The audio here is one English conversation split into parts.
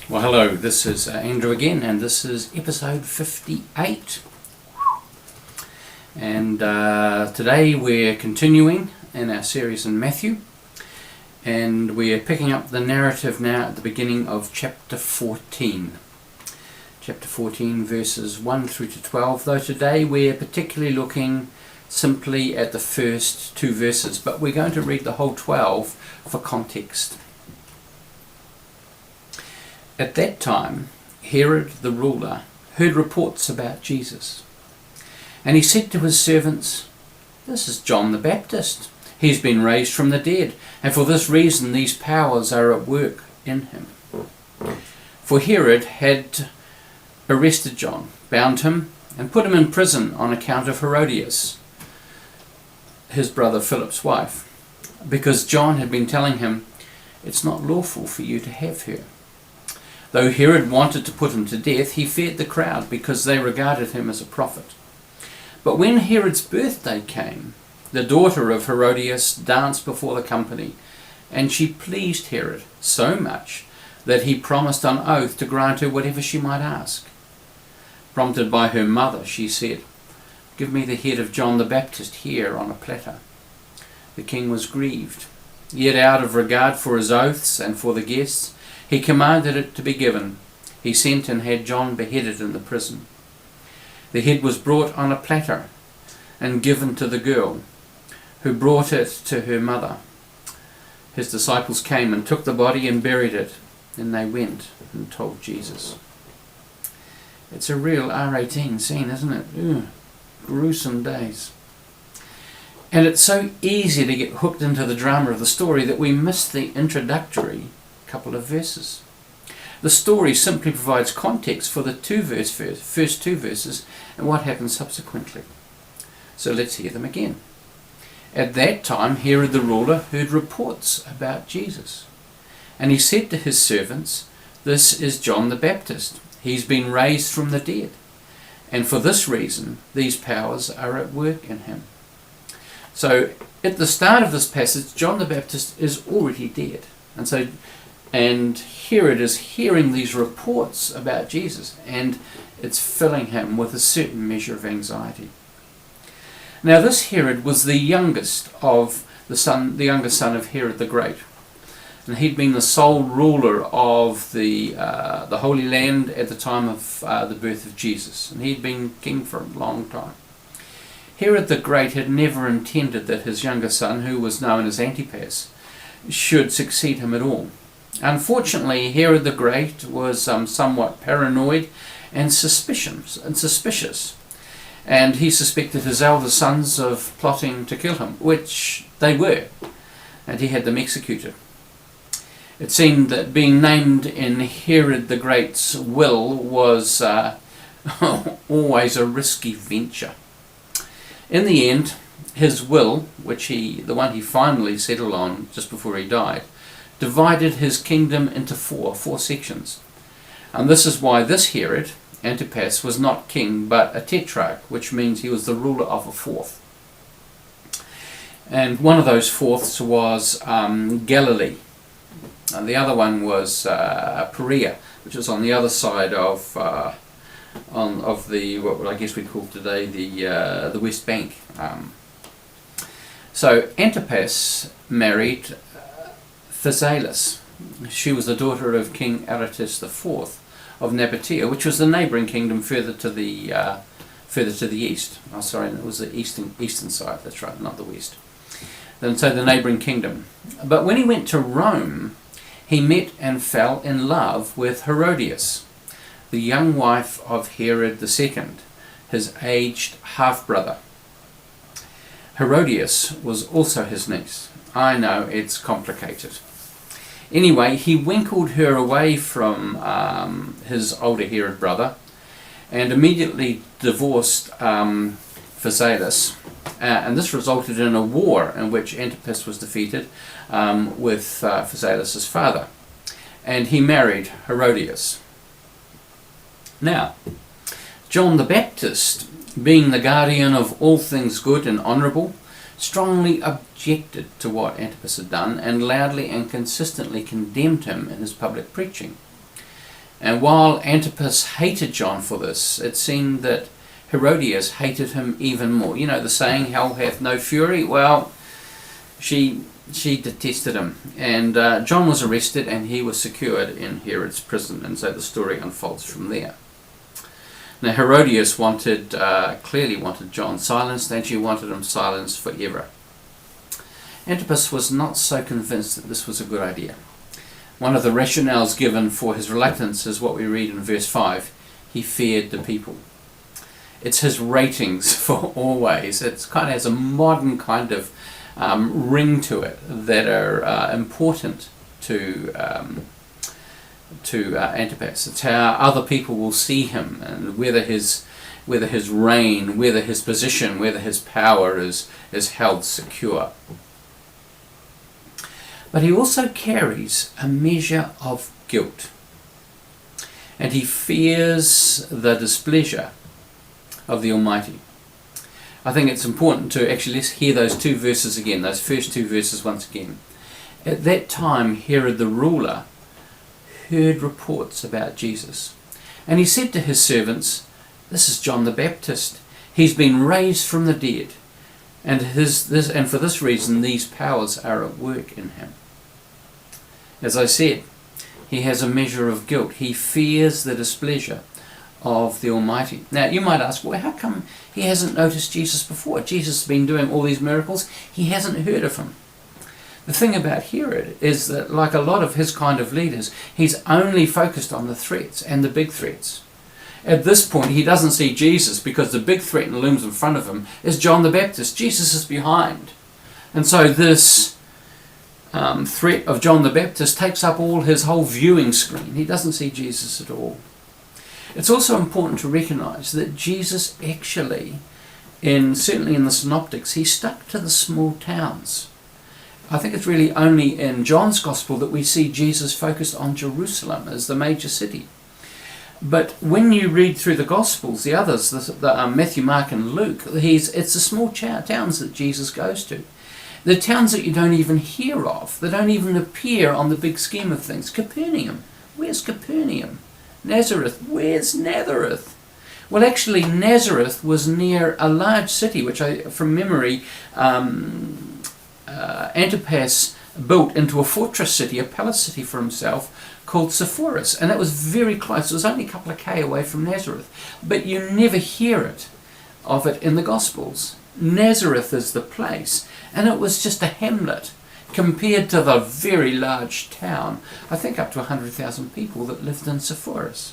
Well, hello, this is Andrew again, and this is episode 58. And today we're continuing in our series in Matthew, and we're picking up the narrative now at the beginning of chapter 14. Chapter 14, verses 1 through to 12, though today we're particularly looking simply at the first two verses, but we're going to read the whole 12 for context. At that time, Herod the ruler heard reports about Jesus, and he said to his servants, "This is John the Baptist. He's been raised from the dead, and for this reason these powers are at work in him." For Herod had arrested John, bound him, and put him in prison on account of Herodias, his brother Philip's wife, because John had been telling him, "It's not lawful for you to have her." Though Herod wanted to put him to death, he feared the crowd because they regarded him as a prophet. But when Herod's birthday came, the daughter of Herodias danced before the company, and she pleased Herod so much that he promised on oath to grant her whatever she might ask. Prompted by her mother, she said, "Give me the head of John the Baptist here on a platter." The king was grieved, yet out of regard for his oaths and for the guests, he commanded it to be given. He sent and had John beheaded in the prison. The head was brought on a platter and given to the girl, who brought it to her mother. His disciples came and took the body and buried it. Then they went and told Jesus. It's a real R18 scene, isn't it? Ugh, gruesome days. And it's so easy to get hooked into the drama of the story that we miss the introductory couple of verses. The story simply provides context for the first two verses and what happens subsequently. So let's hear them again. At that time, Herod the ruler heard reports about Jesus, and he said to his servants, "This is John the Baptist. He's been raised from the dead, and for this reason these powers are at work in him." So at the start of this passage, John the Baptist is already dead, and Herod is hearing these reports about Jesus, and it's filling him with a certain measure of anxiety. Now this Herod was the youngest of the youngest son of Herod the Great, and he'd been the sole ruler of the Holy Land at the time of the birth of Jesus, and he'd been king for a long time. Herod the Great had never intended that his younger son, who was known as Antipas, should succeed him at all. Unfortunately, Herod the Great was somewhat paranoid and suspicious, and he suspected his elder sons of plotting to kill him, which they were, and he had them executed. It seemed that being named in Herod the Great's will was always a risky venture. In the end, his will, the one he finally settled on just before he died, divided his kingdom into four sections. And this is why this Herod, Antipas, was not king but a tetrarch, which means he was the ruler of a fourth. And one of those fourths was Galilee. And the other one was Perea, which was on the other side of the what I guess we'd call today the West Bank. So Antipas married Phasaelis. She was the daughter of King Aretas IV of Nabatea, which was the neighbouring kingdom further to the east. Oh, sorry, it was the eastern side. That's right, not the west. And so the neighbouring kingdom. But when he went to Rome, he met and fell in love with Herodias, the young wife of Herod II, his aged half-brother. Herodias was also his niece. I know, it's complicated. Anyway, he winkled her away from his older Herod brother and immediately divorced Phasaelis, and this resulted in a war in which Antipas was defeated with Phasaelis' father, and he married Herodias. Now, John the Baptist, being the guardian of all things good and honourable, strongly objected to what Antipas had done and loudly and consistently condemned him in his public preaching. And while Antipas hated John for this, it seemed that Herodias hated him even more. You know the saying, hell hath no fury? Well, she detested him. And John was arrested and he was secured in Herod's prison. And so the story unfolds from there. Now Herodias clearly wanted John silenced, and she wanted him silenced forever. Antipas was not so convinced that this was a good idea. One of the rationales given for his reluctance is what we read in verse 5. He feared the people. It's his ratings for always. It kind of has a modern kind of ring to it that are important to Antipas. It's how other people will see him, and whether his reign, whether his position, whether his power is held secure. But he also carries a measure of guilt, and he fears the displeasure of the Almighty. I think it's important to actually let's hear those two verses again, those first two verses once again. At that time Herod the ruler heard reports about Jesus, and he said to his servants, "This is John the Baptist. He's been raised from the dead, and for this reason these powers are at work in him." As I said, he has a measure of guilt. He fears the displeasure of the Almighty. Now you might ask, well, how come he hasn't noticed Jesus before? Jesus has been doing all these miracles. He hasn't heard of him. The thing about Herod is that, like a lot of his kind of leaders, he's only focused on the threats and the big threats. At this point, he doesn't see Jesus because the big threat that looms in front of him is John the Baptist. Jesus is behind. And so this threat of John the Baptist takes up all his whole viewing screen. He doesn't see Jesus at all. It's also important to recognize that Jesus actually, certainly in the Synoptics, he stuck to the small towns. I think it's really only in John's Gospel that we see Jesus focused on Jerusalem as the major city. But when you read through the Gospels, the others, Matthew, Mark and Luke, it's the small towns that Jesus goes to. The towns that you don't even hear of, that don't even appear on the big scheme of things. Capernaum. Where's Capernaum? Nazareth. Where's Nazareth? Well, actually, Nazareth was near a large city, which from memory, Antipas built into a fortress city, a palace city for himself, called Sepphoris. And that was very close. It was only a couple of K away from Nazareth. But you never hear of it in the Gospels. Nazareth is the place, and it was just a hamlet compared to the very large town, I think up to 100,000 people that lived in Sepphoris.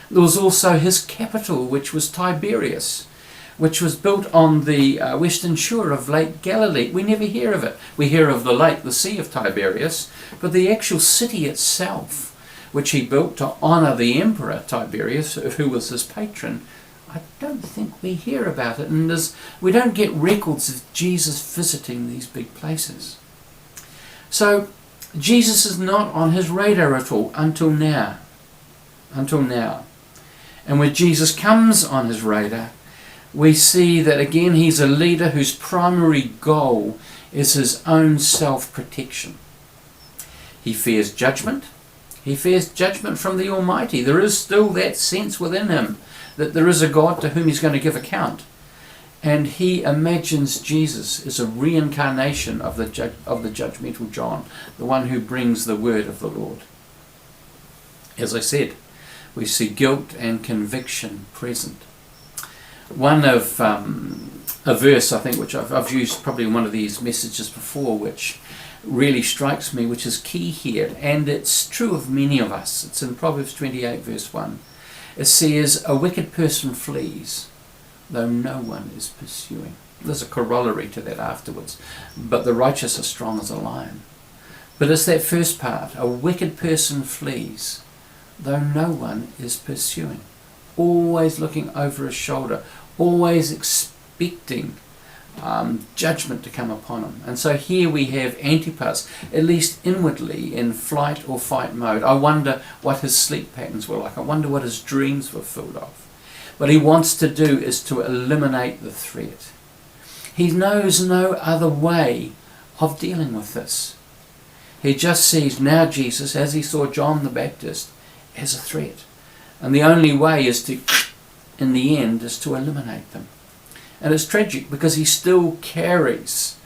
There was also his capital, which was Tiberias, which was built on the western shore of Lake Galilee. We never hear of it. We hear of the lake, the Sea of Tiberias, but the actual city itself, which he built to honour the emperor Tiberius, who was his patron, I don't think we hear about it, and we don't get records of Jesus visiting these big places. So Jesus is not on his radar at all until now. And when Jesus comes on his radar, we see that again he's a leader whose primary goal is his own self-protection. He fears judgment. He fears judgment from the Almighty. There is still that sense within him that there is a God to whom he's going to give account. And he imagines Jesus as a reincarnation of the judgmental John, the one who brings the word of the Lord. As I said, we see guilt and conviction present. One of a verse, I think, which I've used probably in one of these messages before, which really strikes me, which is key here, and it's true of many of us. It's in Proverbs 28 verse 1. It says, "A wicked person flees, though no one is pursuing." There's a corollary to that afterwards. "But the righteous are strong as a lion." But it's that first part. A wicked person flees, though no one is pursuing. Always looking over his shoulder, always expecting judgment to come upon him. And so here we have Antipas, at least inwardly, in flight or fight mode. I wonder what his sleep patterns were like. I wonder what his dreams were filled of. What he wants to do is to eliminate the threat. He knows no other way of dealing with this. He just sees now Jesus, as he saw John the Baptist, as a threat. And the only way is to, in the end, is to eliminate them. And it's tragic because he still carries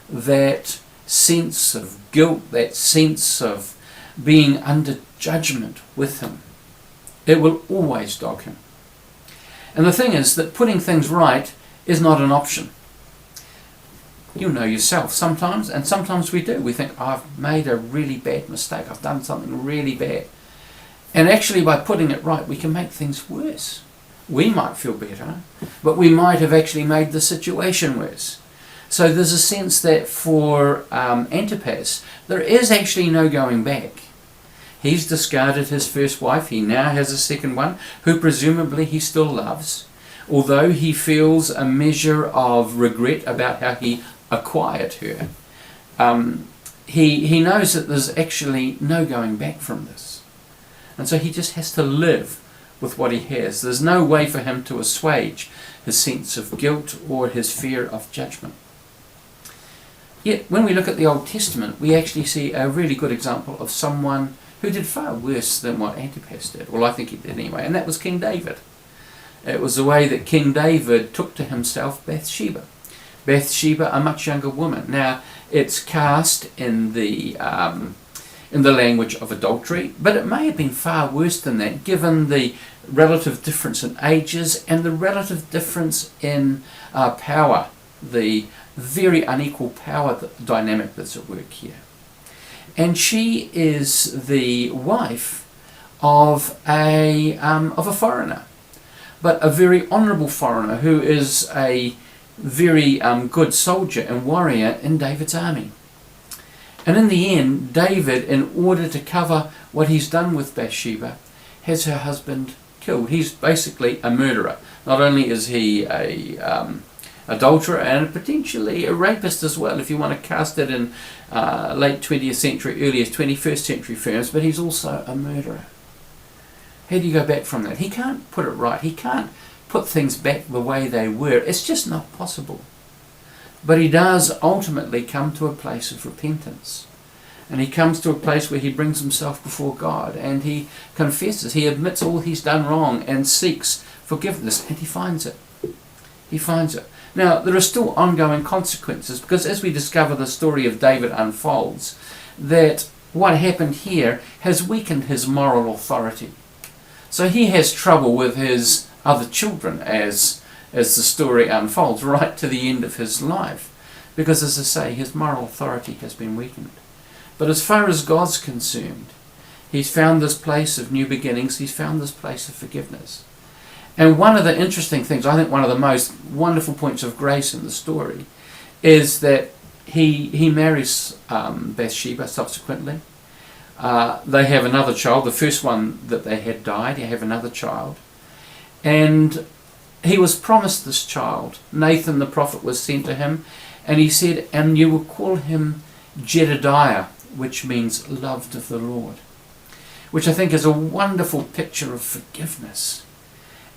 that sense of guilt, that sense of being under judgment with him. It will always dog him. And the thing is that putting things right is not an option. You know yourself sometimes, and sometimes we do. We think, I've made a really bad mistake. I've done something really bad. And actually by putting it right, we can make things worse. We might feel better, but we might have actually made the situation worse. So there's a sense that for Antipas, there is actually no going back. He's discarded his first wife. He now has a second one, who presumably he still loves, although he feels a measure of regret about how he acquired her. He knows that there's actually no going back from this. And so he just has to live with what he has. There's no way for him to assuage his sense of guilt or his fear of judgment. Yet, when we look at the Old Testament, we actually see a really good example of someone who did far worse than what Antipas did. Well, I think he did anyway, and that was King David. It was the way that King David took to himself Bathsheba. Bathsheba, a much younger woman. Now, it's cast in the language of adultery, but it may have been far worse than that, given the relative difference in ages and the relative difference in power, the very unequal power dynamic that's at work here. And she is the wife of a foreigner, but a very honourable foreigner who is a very good soldier and warrior in David's army. And in the end, David, in order to cover what he's done with Bathsheba, has her husband killed. He's basically a murderer. Not only is he a adulterer and potentially a rapist as well, if you want to cast it in late 20th century, earlier 21st century terms, but he's also a murderer. How do you go back from that? He can't put it right. He can't put things back the way they were. It's just not possible. But he does ultimately come to a place of repentance. And he comes to a place where he brings himself before God and he confesses, he admits all he's done wrong and seeks forgiveness, and he finds it. He finds it. Now, there are still ongoing consequences, because as we discover the story of David unfolds, that what happened here has weakened his moral authority. So he has trouble with his other children as the story unfolds, right to the end of his life. Because, as I say, his moral authority has been weakened. But as far as God's concerned, he's found this place of new beginnings, he's found this place of forgiveness. And one of the interesting things, I think one of the most wonderful points of grace in the story, is that he marries Bathsheba subsequently. They have another child. The first one that they had died. They have another child. And he was promised this child. Nathan the prophet was sent to him, and he said, and you will call him Jedediah, which means loved of the Lord, which I think is a wonderful picture of forgiveness.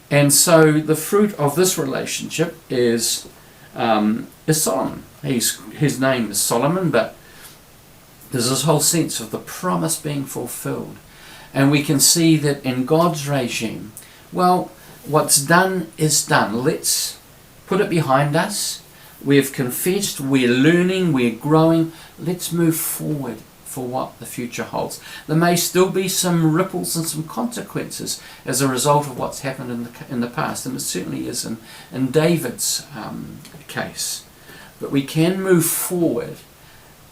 And so the fruit of this relationship is Solomon. His name is Solomon, but there's this whole sense of the promise being fulfilled. And we can see that in God's regime, well, what's done is done. Let's put it behind us. We've confessed, we're learning, we're growing. Let's move forward for what the future holds. There may still be some ripples and some consequences as a result of what's happened in the past, and it certainly is in David's case. But we can move forward,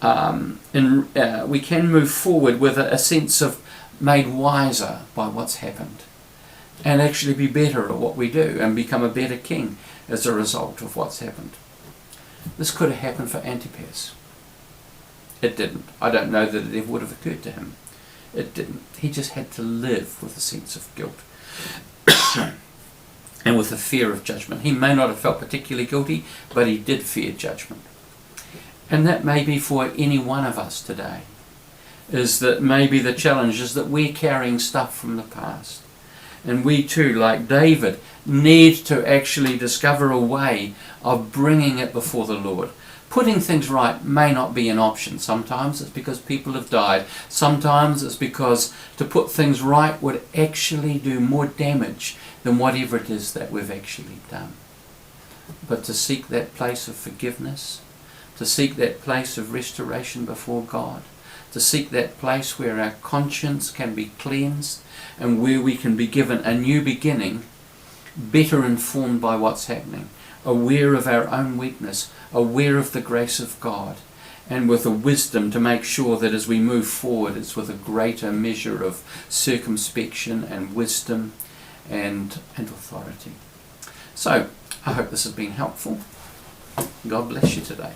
we can move forward with a sense of made wiser by what's happened, and actually be better at what we do and become a better king as a result of what's happened. This could have happened for Antipas. It didn't. I don't know that it ever would have occurred to him. It didn't. He just had to live with a sense of guilt and with a fear of judgment. He may not have felt particularly guilty, but he did fear judgment. And that may be for any one of us today, is that maybe the challenge is that we're carrying stuff from the past. And we too, like David, need to actually discover a way of bringing it before the Lord, Putting things right may not be an option. Sometimes it's because people have died. Sometimes it's because to put things right would actually do more damage than whatever it is that we've actually done. But to seek that place of forgiveness, to seek that place of restoration before God, to seek that place where our conscience can be cleansed and where we can be given a new beginning, better informed by what's happening, aware of our own weakness, aware of the grace of God, and with a wisdom to make sure that as we move forward it's with a greater measure of circumspection and wisdom and authority. So, I hope this has been helpful. God bless you today.